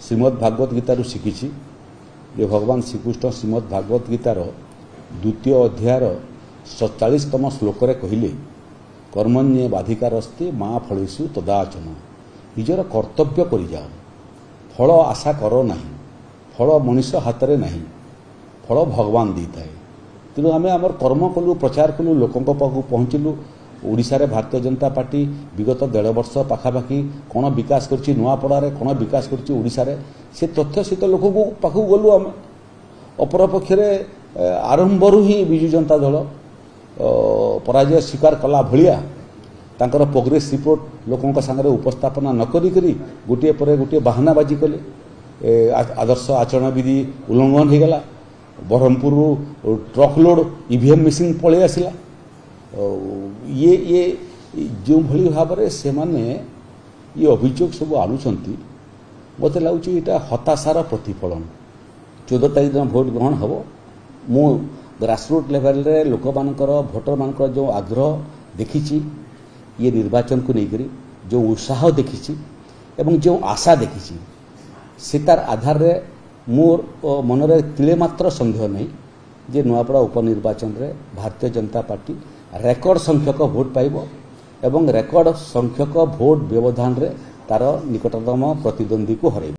श्रीमद् भागवत गीता शिखी जे भगवान श्रीकृष्ण श्रीमद् भागवत गीतार द्वितीय अध्यायर 47तम श्लोक कहले कर्मण्ये बाधिकारस्ते माँ फलेषु तदाचन निजर कर्तव्य कर जाओ फल आशा कर ना फल मनुष्य हाथ में नहीं फल भगवान दी थाए तेणु आम आम कर्म कलु प्रचार कलु लोकों पाखु पहुँचलु ओडिशा रे भारतीय जनता पार्टी विगत 1.5 वर्ष पाखापाखि कौन विकास करछि नुआपड़ारे कौन विकास करछि ओडिशा रे से तथ्य सहित लोक पाखु गलु आम अपरपक्ष आरंभरू ही विजु जनता दल पराजय स्वीकार कला भलिया तांकर प्रोग्रेस रिपोर्ट लोकों सागर उपस्थापना न करी गोटे पर गोटे बाहानाबाजी कले आदर्श आचरण विधि उल्लंघन हो गला Brahmapur truck load EVM machine पलि आसला ये जो भली भाव से माने ये अभियोग सब आणुंट मत लगुच यहाँ हताशार प्रतिफलन 14 तारीख दिन भोट ग्रहण हम मु ग्रासरूट लेवल रे लोक मानकर भोटर मानकर जो आग्रह देखी ये निर्वाचन को लेकर जो उत्साह देखी एवं जो आशा देखी से तार आधार रे मोर मनरे तिले मात्र संदेह नहीं जे नुआपड़ा उपनिर्वाचन रे भारतीय जनता पार्टी रेकर्ड संख्यक भोट पाइब एवं रेकर्ड संख्यक भोट व्यवधान रे तार निकटतम प्रतिद्वंदी को हरैब।